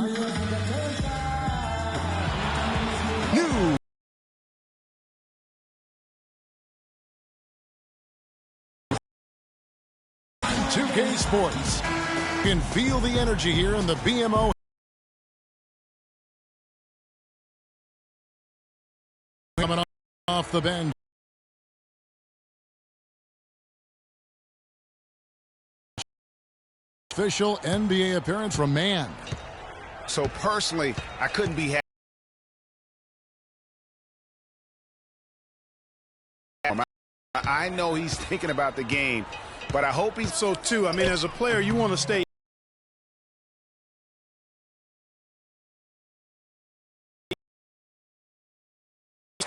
New 2K Sports. You can feel the energy here in the BMO. Coming off the bench. Official NBA appearance from Mann. So personally, I couldn't be happy. I know he's thinking about the game, but I hope he's so too. I mean, as a player, you want to stay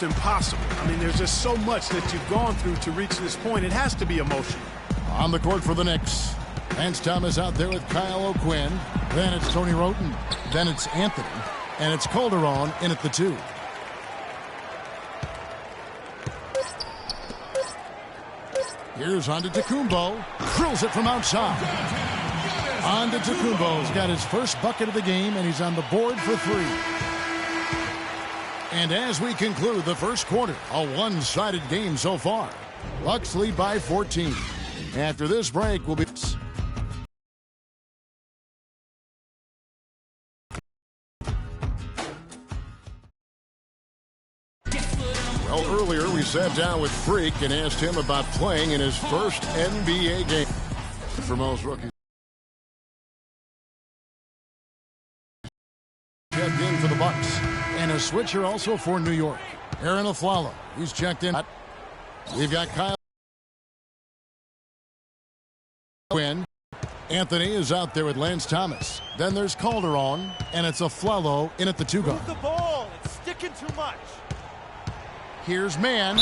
impossible. I mean, there's just so much that you've gone through to reach this point. It has to be emotional. On the court for the Knicks, Lance Thomas out there with Kyle O'Quinn. Then it's Tony Wroten. Then it's Anthony. And it's Calderon in at the 2. Here's Antetokounmpo. Drills it from outside. Antetokounmpo's got his first bucket of the game, and he's on the board for 3. And as we conclude the first quarter, a one-sided game so far. Bucks lead by 14. After this break, we'll be... Well, earlier we sat down with Freak and asked him about playing in his first NBA game. For most rookies. Checked in for the Bucks. And a switcher also for New York. Aaron Aflalo. He's checked in. We've got Kyle Quinn. Anthony is out there with Lance Thomas. Then there's Calderon. And it's Aflalo in at the 2 guard. Move the ball. It's sticking too much. Here's Mann.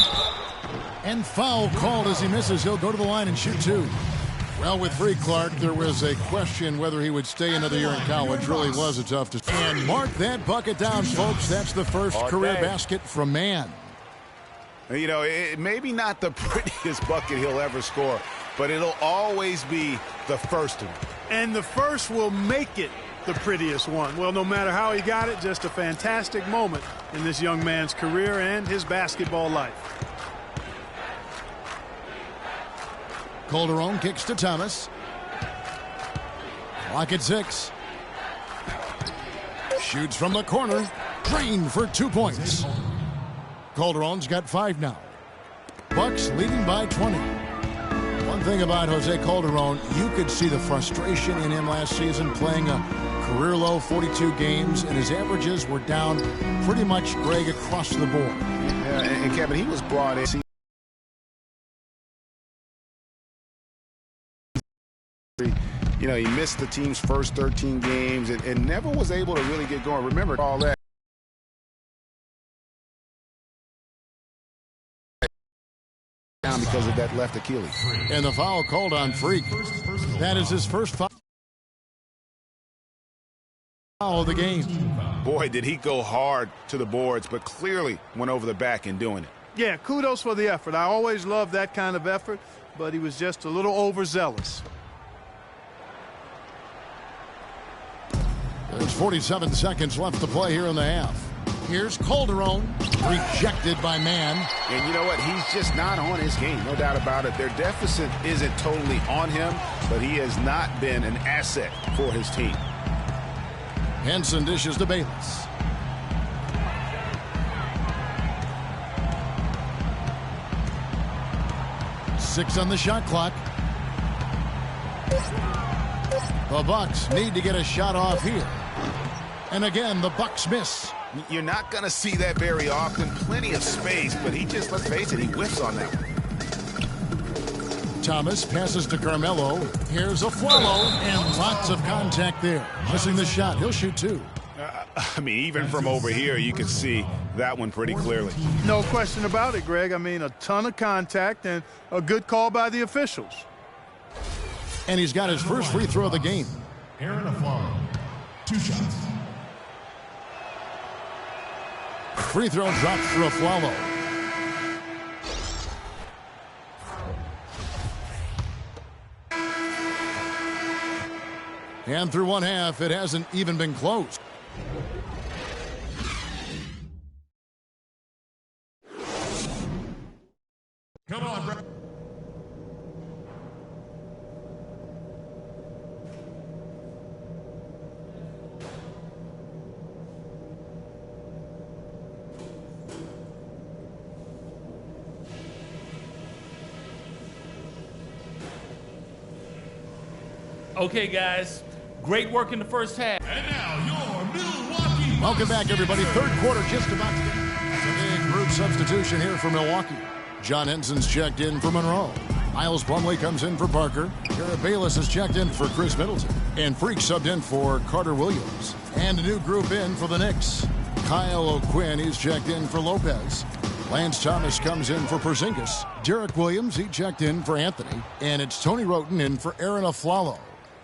And foul called as he misses. He'll go to the line and shoot 2. Well, with Freak Clark, there was a question whether he would stay another year in college. Really was a tough decision. And mark that bucket down, folks. That's the first career basket from Mann. You know, it maybe not the prettiest bucket he'll ever score, but it'll always be the first one. And the first will make it the prettiest one. Well, no matter how he got it, just a fantastic moment in this young man's career and his basketball life. Calderon kicks to Thomas. Clock at 6. Shoots from the corner. Drained for 2 points. Calderon's got 5 now. Bucks leading by 20. One thing about Jose Calderon, you could see the frustration in him last season playing a career low 42 games, and his averages were down pretty much, Greg, across the board. Yeah, and Kevin, he was brought in. You know, he missed the team's first 13 games and never was able to really get going. Remember all that. Down because of that left Achilles. And the foul called on Freak. That is his first foul of the game. Boy, did he go hard to the boards, but clearly went over the back in doing it. Yeah, kudos for the effort. I always love that kind of effort, but he was just a little overzealous. There's 47 seconds left to play here in the half. Here's Calderon, rejected by Mann. And you know what? He's just not on his game, no doubt about it. Their deficit isn't totally on him, but he has not been an asset for his team. Henson dishes to Bayless. Six on the shot clock. The Bucks need to get a shot off here. And again, the Bucks miss. You're not going to see that very often. Plenty of space, but he just, let's face it, he whiffs on that one. Thomas passes to Carmelo. Here's Aflalo, and lots of contact there. Missing the shot. He'll shoot 2. I mean, even from over here, you can see that one pretty clearly. No question about it, Greg. I mean, a ton of contact and a good call by the officials. And he's got his first free throw of the game. Aaron Aflalo, 2 shots. Free throw dropped for Aflalo. And through one half, it hasn't even been close. Come on, bro. Okay, guys, great work in the first half. And now your Milwaukee Bucks. Welcome back, everybody. Third quarter just about to get. It's a big group substitution here for Milwaukee. John Henson's checked in for Monroe. Miles Plumlee comes in for Parker. Garrett Bayless is checked in for Chris Middleton. And Freak subbed in for Carter Williams. And a new group in for the Knicks. Kyle O'Quinn, he's checked in for Lopez. Lance Thomas comes in for Porzingis. Derek Williams, he checked in for Anthony. And it's Tony Wroten in for Aaron Aflalo.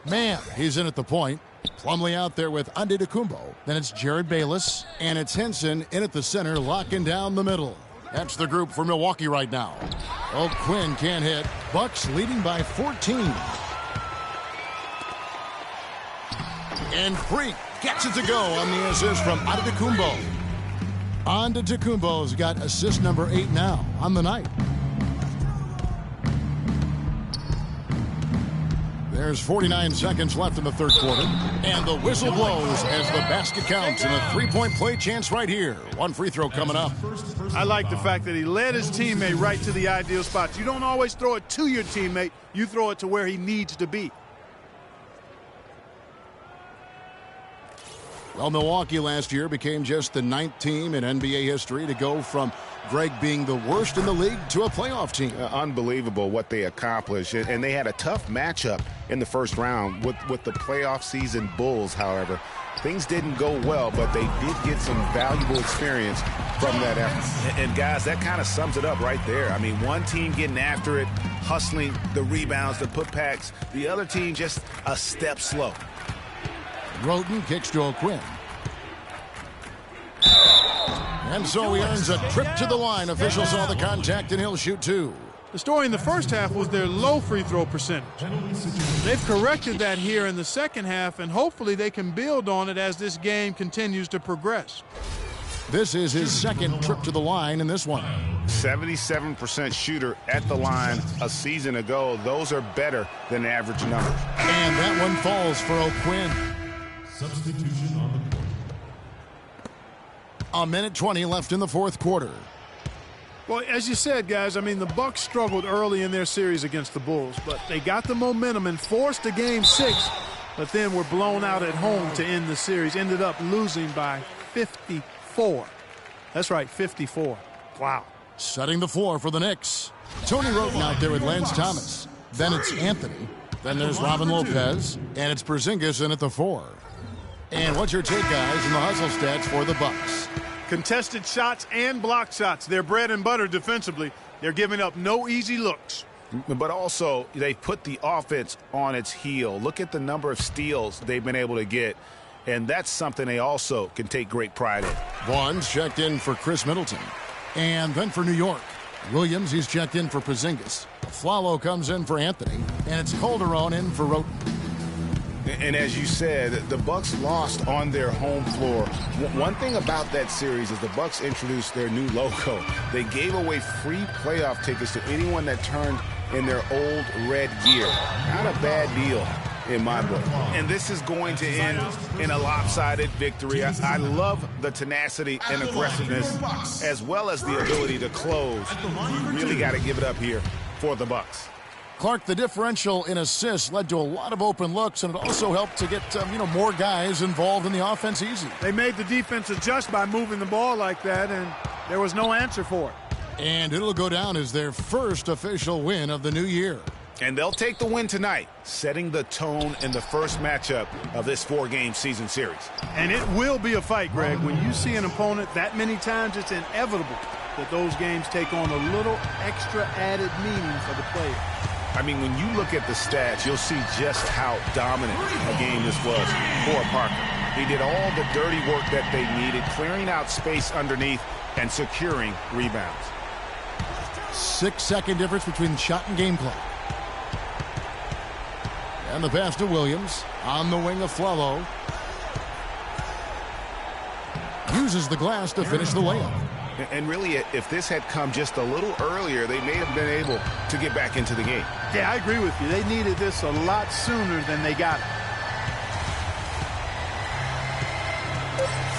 Man, he's in at the point. Plumlee out there with Antetokounmpo. Then it's Jared Bayless. And it's Henson in at the center, locking down the middle. That's the group for Milwaukee right now. O'Quinn can't hit. Bucks leading by 14. And Freak gets it to go on the assist from Antetokounmpo. Antetokounmpo's got assist number 8 now on the night. There's 49 seconds left in the third quarter. And the whistle blows as the basket counts and a three-point play chance right here. One free throw coming up. I like the fact that he led his teammate right to the ideal spots. You don't always throw it to your teammate. You throw it to where he needs to be. Well, Milwaukee last year became just the 9th team in NBA history to go from Greg being the worst in the league to a playoff team. Unbelievable what they accomplished. And they had a tough matchup in the first round with the playoff season Bulls, however. Things didn't go well, but they did get some valuable experience from that effort. And guys, that kind of sums it up right there. I mean, one team getting after it, hustling the rebounds, the putbacks. The other team just a step slow. Wroten kicks to O'Quinn. And so he earns a trip to the line. Officials saw the contact and he'll shoot 2. The story in the first half was their low free throw percentage. They've corrected that here in the second half, and hopefully they can build on it as this game continues to progress. This is his second trip to the line in this one. 77% shooter at the line a season ago. Those are better than average numbers. And that one falls for O'Quinn. Substitution on the court. A minute 20 left in the fourth quarter. Well, as you said, guys, I mean, the Bucks struggled early in their series against the Bulls, but they got the momentum and forced a game 6, but then were blown out at home to end the series. Ended up losing by 54. That's right, 54. Wow. Setting the floor for the Knicks. Tony Wroten out there with Lance Thomas. Then it's Anthony. Then there's Robin Lopez. And it's Porzingis in at the 4. And what's your take, guys, in the hustle stats for the Bucks? Contested shots and block shots. They're bread and butter defensively. They're giving up no easy looks. But also, they put the offense on its heel. Look at the number of steals they've been able to get. And that's something they also can take great pride in. Vaughn's checked in for Chris Middleton. And then for New York, Williams, he's checked in for Porzingis. Aflalo comes in for Anthony. And it's Calderon in for Wroten. And as you said, the Bucks lost on their home floor. One thing about that series is the Bucks introduced their new logo. They gave away free playoff tickets to anyone that turned in their old red gear. Not a bad deal in my book. And this is going to end in a lopsided victory. I love the tenacity and aggressiveness as well as the ability to close. You really got to give it up here for the Bucks. Clark, the differential in assists led to a lot of open looks, and it also helped to get more guys involved in the offense easy. They made the defense adjust by moving the ball like that, and there was no answer for it. And it'll go down as their first official win of the new year. And they'll take the win tonight, setting the tone in the first matchup of this 4-game season series. And it will be a fight, Greg. When you see an opponent that many times, it's inevitable that those games take on a little extra added meaning for the player. I mean, when you look at the stats, you'll see just how dominant a game this was for Parker. He did all the dirty work that they needed, clearing out space underneath and securing rebounds. 6-second difference between shot and game clock. And the pass to Williams on the wing of Flalo. Uses the glass to finish the layup. And really, if this had come just a little earlier, they may have been able to get back into the game. Yeah, I agree with you. They needed this a lot sooner than they got it.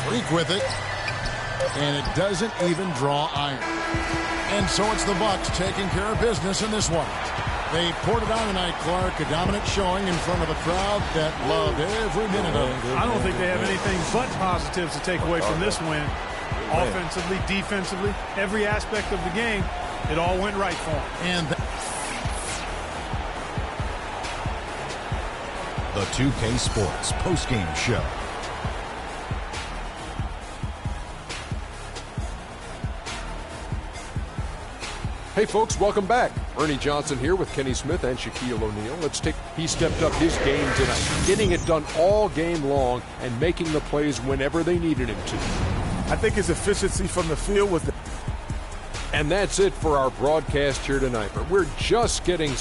Freak with it. And it doesn't even draw iron. And so it's the Bucks taking care of business in this one. They poured it on tonight, Clark. A dominant showing in front of a crowd that loved every minute of it. I don't think they have anything but positives to take away from this win. Offensively, defensively, every aspect of the game, it all went right for them. And the 2K Sports postgame show. Hey folks, welcome back. Ernie Johnson here with Kenny Smith and Shaquille O'Neal. He stepped up his game tonight, getting it done all game long and making the plays whenever they needed him to. I think his efficiency from the field was... And that's it for our broadcast here tonight, but we're just getting...